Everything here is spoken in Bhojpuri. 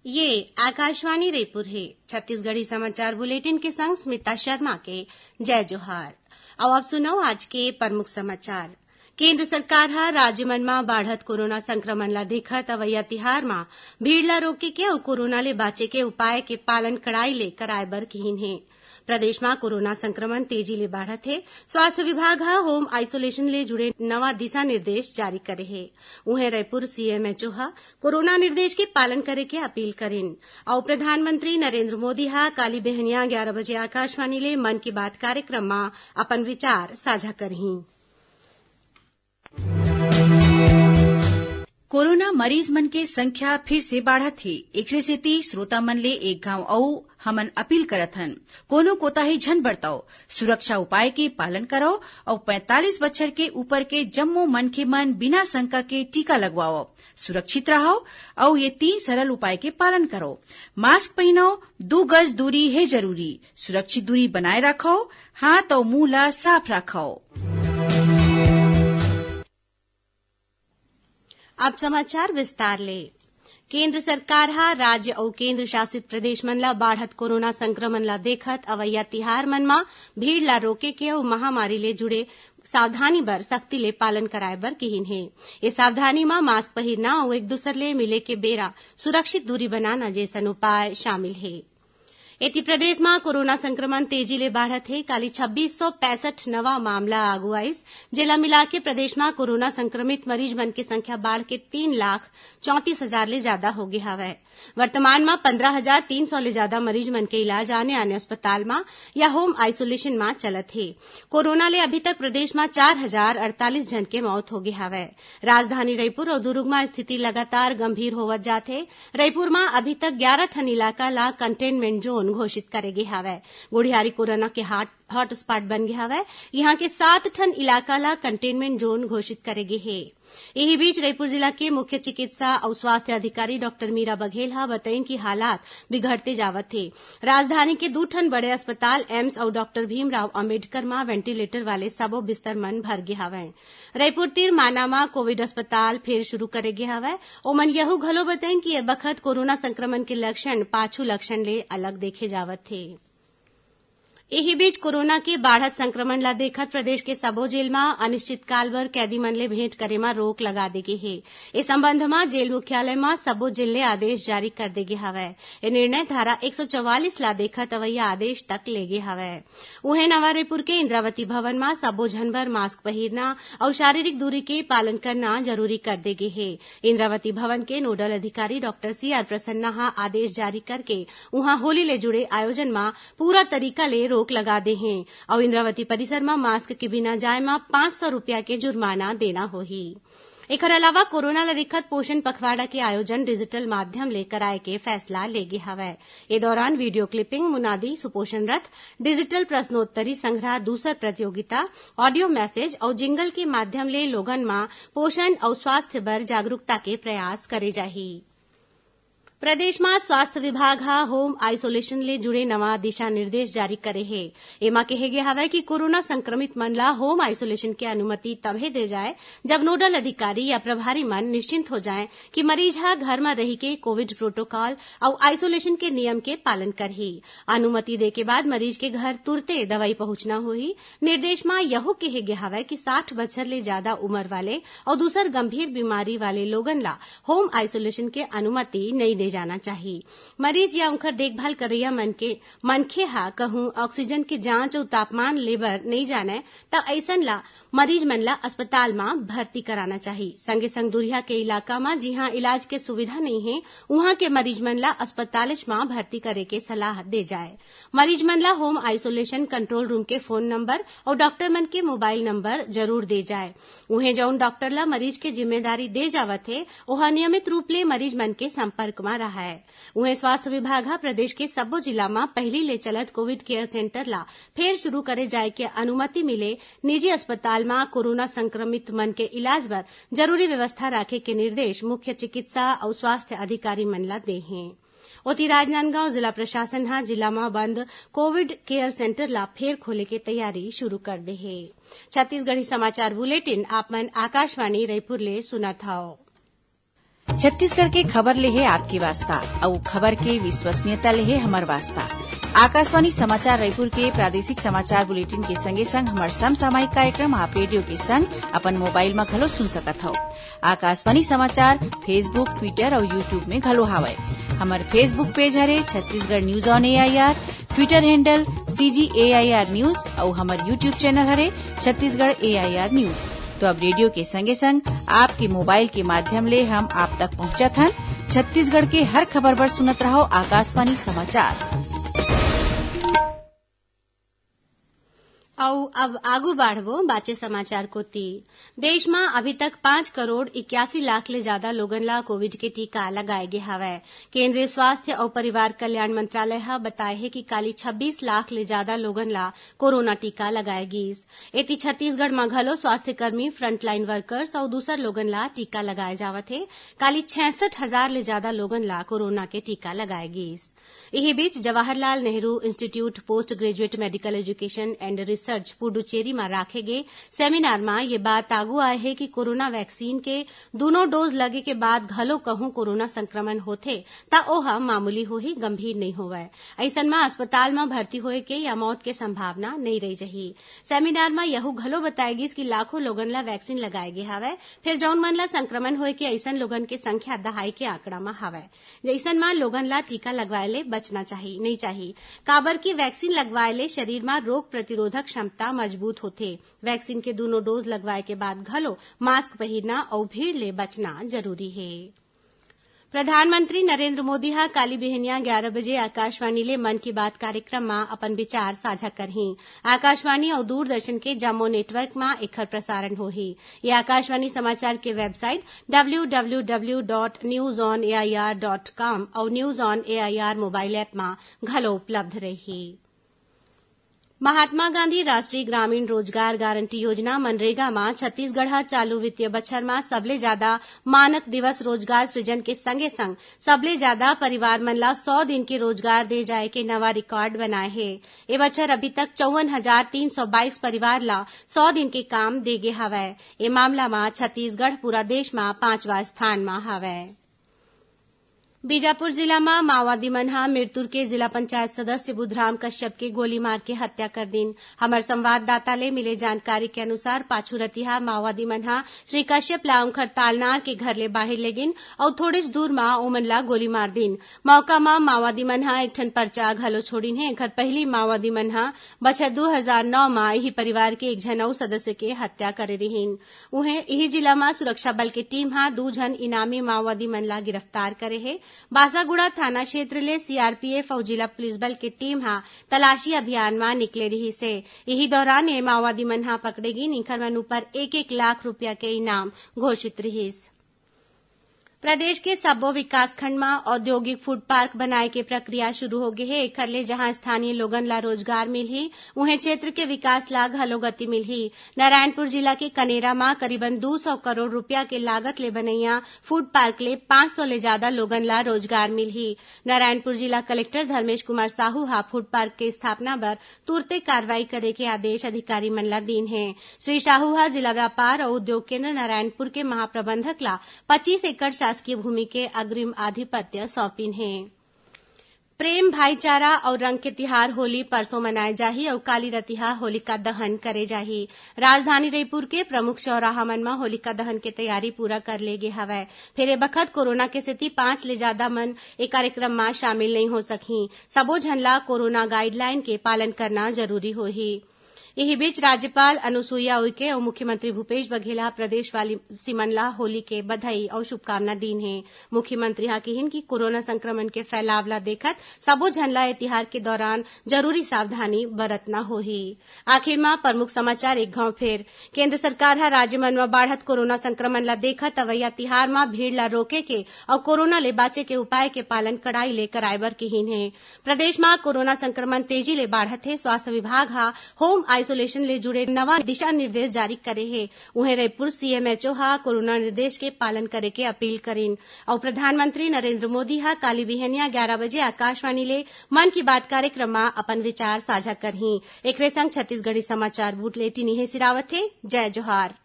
ये आकाशवाणी रायपुर है। छत्तीसगढ़ी समाचार बुलेटिन के संग स्मिता शर्मा के जय जोहार। अब आप सुनो आज के प्रमुख समाचार। केंद्र सरकार ह राज्य मन म बाढ़त कोरोना संक्रमण ला देखत अवैया तिहार म भीड़ ला रोके के अउ कोरोना ले बाँचे के उपाय के पालन कड़ाई ले कराए बर कहिन हे। प्रदेश में कोरोना संक्रमण तेजी ले बाढ़त है। स्वास्थ्य विभाग ह होम आइसोलेशन ले जुड़े नवा दिशा निर्देश जारी करे हे। उहे रायपुर सीएमएचओ ह कोरोना निर्देश के पालन करे के अपील करिन। और प्रधानमंत्री नरेंद्र मोदी ह काली बेहनिया 11 बजे आकाशवाणी ले मन की बात कार्यक्रम में अपन विचार साझा करही। कोरोना मरीज मन के संख्या फिर से बाढ़त हे। एकरे सेती श्रोता मन ले एक गांव अउ हमन अपील करत हन, कोनो कोताही झन बरताओ, सुरक्षा उपाय के पालन करो और 45 बछर के ऊपर के जम्मो मनखे मन बिना शंका के टीका लगवाओ। सुरक्षित रहो और ये 3 सरल उपाय के पालन करो। मास्क पहनो, 2 गज दूरी है जरूरी, सुरक्षित दूरी बनाए रखो, हाथ और मुंह ला साफ रखो। अब समाचार विस्तार ले। केंद्र सरकार ह राज्य अउ केंद्र शासित प्रदेश मन ला बाढ़त कोरोना संक्रमण ला देखत अवैया तिहार मन म भीड़ ला रोके के अउ महामारी ले जुड़े सावधानी बर सख्ती ले पालन कराए बर कहिन हे। ये सावधानी में मास्क पहिरना अउ एक दूसर ले मिले के बेरा सुरक्षित दूरी बनाना जैसन उपाय शामिल हे। एति प्रदेश में कोरोना संक्रमण तेजी ले बाढ़त है। काली 2665 नवा मामला आगू आइस, जेला मिला के प्रदेश में कोरोना संक्रमित मरीज मन की संख्या बाढ़ के 3,34,000 ले ज्यादा हो गई हवय। वर्तमान में 15,300 ले ज्यादा मरीज मन के इलाज आने आने अस्पताल में या होम आइसोलेशन में चलत है। कोरोना ले अभी तक प्रदेश में 4,048 जन के मौत हो गई हवय। राजधानी रायपुर और दुर्ग में स्थिति लगातार गंभीर होवत जाथे। रायपुर में अभी तक 11 ठन इलाका ला कंटेनमेंट जोन घोषित करे गे हवय। गुड़ियारी कोरोना के हॉट स्पॉट बन गे हवय। यहाँ के 7 ठन इलाका ला कंटेनमेंट जोन घोषित करे गे हे। यही बीच रायपुर जिला के मुख्य चिकित्सा और स्वास्थ्य अधिकारी डॉक्टर मीरा बघेल हा बताइन कि हालात बिगड़ते जावत थे। राजधानी के 2 ठन बड़े अस्पताल एम्स और डॉक्टर भीमराव अंबेडकर में वेंटिलेटर वाले सबो बिस्तर मन भर गे हवय। रायपुर तीर माना में कोविड अस्पताल फिर शुरू करे गे हवय। ओमन यहू घलो बताइन कि ए बखत कोरोना संक्रमण के लक्षण पाछू लक्षण ले अलग देखे जावत थे। यही बीच कोरोना के बाढ़त संक्रमण ला देखत प्रदेश के सबो जेल में अनिश्चित काल बर कैदी मन ले भेंट करे में रोक लगा दे गे हे। इस संबंध में जेल मुख्यालय में सबो जेल ले आदेश जारी कर दे गे हवय। ये निर्णय धारा 144 ला देखत अवैया आदेश तक ले गे हवय। उहे नवा रायपुर के इंद्रावती भवन में सबो झन बर मास्क पहिरना और शारीरिक दूरी के पालन करना जरूरी कर दे गे हे। इंद्रावती भवन के नोडल अधिकारी डॉक्टर CR प्रसन्ना हा आदेश जारी करके उहाँ होली ले जुड़े आयोजन में पूरा तरीका ले रोक लगा दे हैं और इंद्रावती परिसर में मास्क के बिना जाए में 500 रुपया के जुर्माना देना होही। एकर अलावा कोरोना ला दिक्कत पोषण पखवाड़ा के आयोजन डिजिटल माध्यम ले कराए के फैसला ले गे हवय। ए दौरान वीडियो क्लिपिंग, मुनादी, सुपोषण रथ, डिजिटल प्रश्नोत्तरी संग्रह, दूसर प्रतियोगिता, ऑडियो मैसेज और जिंगल के माध्यम ले लोगन में पोषण और स्वास्थ्य बर जागरूकता के प्रयास करे जाही। प्रदेश में स्वास्थ्य विभाग हा होम आइसोलेशन ले जुड़े नवा दिशा निर्देश जारी करे हे। एमा कहे गे हवय कि कोरोना संक्रमित मन ला होम आइसोलेशन के अनुमति तभे दे जाए जब नोडल अधिकारी या प्रभारी मन निश्चिंत हो जाए कि मरीज हा घर में रही के कोविड प्रोटोकॉल और आइसोलेशन के नियम के पालन करही। अनुमति दे के बाद मरीज के घर तुरते दवाई पहुंचना होही। निर्देश में यहू कहे गे हवय कि 60 बछर ले ज्यादा उम्र वाले और दूसर गंभीर बीमारी वाले लोगन ला होम आइसोलेशन के अनुमति नहीं दे जाना चाहिए। मरीज या उनकर देखभाल करैया मनखे हा कहूं ऑक्सीजन के जांच और तापमान लेबर नहीं जाने त ऐसन ला मरीज मन ला अस्पताल में भर्ती कराना चाहिए। संगे संग दुरिया के इलाका में जिहां इलाज के सुविधा नहीं है उहां के मरीज मन ला अस्पताल में भर्ती करे के सलाह दे जाए। मरीज मन ला होम आइसोलेशन कंट्रोल रूम के फोन नंबर और डॉक्टर मन के मोबाइल नंबर जरूर दे जाए। उहे जौन डॉक्टर ला मरीज के जिम्मेदारी दे जावत है ओहा नियमित रूप ले मरीज मन के संपर्क में रहा है। उहे स्वास्थ्य विभाग हा प्रदेश के सबो जिला में पहली ले चलत कोविड केयर सेंटर ला फिर शुरू करे जाए के अनुमति मिले निजी अस्पताल में कोरोना संक्रमित मन के इलाज बर जरूरी व्यवस्था रखे के निर्देश मुख्य चिकित्सा और स्वास्थ्य अधिकारी मन ला दे हैं। ओती राजनांदगांव जिला प्रशासन हा जिला में बंद कोविड केयर सेंटर ला फेर खोले के तैयारी शुरू कर दे है। छत्तीसगढ़ी समाचार बुलेटिन आप मन आकाशवाणी रायपुर ले सुनत हव। छत्तीसगढ़ के खबर ले है आपकी वास्ता और खबर के विश्वसनीयता ले है हमार वास्ता। आकाशवाणी समाचार रायपुर के प्रादेशिक समाचार बुलेटिन के संगे संग हमार समसामयिक कार्यक्रम आप रेडियो के संग अपन मोबाइल में घलो सुन सकत हो। आकाशवाणी समाचार फेसबुक, ट्विटर और यूट्यूब में घलो हावय। हमार फेसबुक पेज हरे Chhattisgarh news on AIR, Twitter handle CGAIR news और हमार यूट्यूब चैनल हरे छत्तीसगढ़ AIR न्यूज। तो अब रेडियो के संगे संग आपके मोबाइल के माध्यम ले हम आप तक पहुंचत हन। छत्तीसगढ़ के हर खबर बर सुनत रहो आकाशवाणी समाचार। औ अब आगू बाढ़बो बाचे समाचार कोती। देश में अभी तक 5 करोड़ 81 लाख ले ज्यादा लोगन ला कोविड के टीका लगाए गे हवय। केंद्रीय स्वास्थ्य और परिवार कल्याण मंत्रालय ह बताए हे कि काली 26 लाख ले ज्यादा लोगन ला कोरोना टीका लगाए गिस। एती छत्तीसगढ़ में घलो स्वास्थ्यकर्मी, फ्रंटलाइन वर्कर्स और दूसर लोगन ला टीका लगाए जावत हे। काली 66,000 ले ज्यादा लोगन ला कोरोना के टीका लगाए गिस। इही बीच Jawaharlal Nehru institute post graduate medical education and research Puducherry में राखे गए सेमिनार में ये बात आगू आए है कि कोरोना वैक्सीन के दोनों डोज लगे के बाद घलो कहूं कोरोना संक्रमण होथे ता ओह मामूली होही, गंभीर नहीं होवय। ऐसन में अस्पताल में भर्ती होए के या मौत के संभावना नहीं रही जही। सेमिनार में यहू घलो बताएगिस कि लाखों लोगन ला वैक्सीन लगाए गे हवय, फिर जौन मन ला संक्रमण होए के ऐसन लोगन के संख्या दहाई के आंकड़ा में हवय। जैसन में लोगन ला टीका लगवाए ले बचना चाहिए नहीं चाहिए, काबर की वैक्सीन लगवाए ले शरीर में रोग प्रतिरोधक क्षमता मजबूत होथे। वैक्सीन के दोनों डोज लगवाए के बाद घलो मास्क पहिरना और भीड़ ले बचना जरूरी है। प्रधानमंत्री नरेंद्र मोदी हा काली बिहनिया 11 बजे आकाशवाणी ले मन की बात कार्यक्रम में अपन विचार साझा करही। आकाशवाणी और दूरदर्शन के जम्मो नेटवर्क में एखर प्रसारण होही। ये आकाशवाणी समाचार के वेबसाइट www.newsonair.com और news on AIR mobile app में घलो उपलब्ध रही। महात्मा गांधी राष्ट्रीय ग्रामीण रोजगार गारंटी योजना मनरेगा में छत्तीसगढ़ चालू वित्तीय बछर में सबले ज्यादा मानक दिवस रोजगार सृजन के संगे संग सबले ज्यादा परिवार मन ला 100 दिन के रोजगार दे जाए के नवा रिकॉर्ड बनाए हे। ए बछर अभी तक 54,322 परिवार ला 100 दिन के काम देगे हवय। ए मामला में छत्तीसगढ़ पूरा देश में 5वां स्थान में हवय। बीजापुर जिला में माओवादी मन हा मिरतुर के जिला पंचायत सदस्य बुधराम कश्यप के गोली मार के हत्या कर दिन। हमार संवाददाता ले मिले जानकारी के अनुसार पाछू रतिहा माओवादी मन हा श्री कश्यप ला उनखर तालनार के घर ले बाहर ले गिन और थोड़े दूर में ओमन ला गोली मार दिन। मौका में माओवादी मन हा एक ठन पर्चा घलो छोड़िन है। एखर पहली माओवादी मन हा बछर 2009 में यही परिवार के एक झन अउ सदस्य के हत्या करे रहिन। उहे यही जिला में सुरक्षा बल के टीम हा 2 झन इनामी माओवादी मन ला गिरफ्तार करे है। बासागुड़ा थाना क्षेत्र ले CRPF और जिला पुलिस बल के टीम हा तलाशी अभियान में निकले रही से। यही दौरान ये माओवादी मन हा पकड़ेगी। निखर मन ऊपर 1-1 लाख रुपया के इनाम घोषित रहीस। प्रदेश के सब्बो विकासखंड में औद्योगिक फूड पार्क बनाए के प्रक्रिया शुरू हो गई है। एखर ले जहां स्थानीय लोगन ला रोजगार मिलही उहे क्षेत्र के विकास ला घलो गति मिलही। नारायणपुर जिला के कनेरा में करीबन 200 करोड़ रुपया के लागत ले बनैया फूड पार्क ले 500 ले ज्यादा लोगन ला रोजगार मिलही। नारायणपुर जिला कलेक्टर धर्मेश कुमार साहू हा फूड पार्क के स्थापना बर तुरते कार्रवाई करे के आदेश अधिकारी मन ला दीन है। श्री साहू हा जिला व्यापार और उद्योग केंद्र नारायणपुर के महाप्रबंधक ला 25 एकड़ शासकीय भूमि के अग्रिम आधिपत्य सौंपिन है। प्रेम, भाईचारा और रंग के तिहार होली परसों मनाए जाही और काली रतिहा होलिका दहन करे जाही। राजधानी रायपुर के प्रमुख चौराहा मन में होलिका दहन के तैयारी पूरा कर ले गे हवय। फिर ए बखत कोरोना के सेती 5 ले ज्यादा मन ए कार्यक्रम में शामिल नहीं हो सकही। सबो झन ला कोरोना गाइडलाइन के पालन करना जरूरी होही। यही बीच राज्यपाल अनुसुईया उइके और मुख्यमंत्री भूपेश बघेल प्रदेशवासी मन ला होली के बधाई और शुभकामना दीन है। मुख्यमंत्री हा कहिन कि कोरोना संक्रमण के फैलाव ला देखत सबो झन ला ए तिहार के दौरान जरूरी सावधानी बरतना होही। आखिर में प्रमुख समाचार एक घाव फेर। केंद्र सरकार हा राज्य मन में बाढ़त कोरोना संक्रमण ला देखत अवैया तिहार में भीड़ ला रोके के और कोरोना ले बाचे के उपाय के पालन कड़ाई ले कराए बर कहिन है। प्रदेश में कोरोना संक्रमण तेजी ले बाढ़त है। स्वास्थ्य विभाग हा होम आइसोलेशन ले जुड़े नवा दिशा निर्देश जारी करे है। उहे रायपुर CMHO हा कोरोना निर्देश के पालन करे के अपील करिन और प्रधानमंत्री नरेंद्र मोदी हा काली बिहनिया 11 बजे आकाशवाणी ले मन की बात कार्यक्रम में अपन विचार साझा करही। एकरे संग छत्तीसगढ़ी समाचार बुलेटिन इहे सिरावत है। जय जोहार।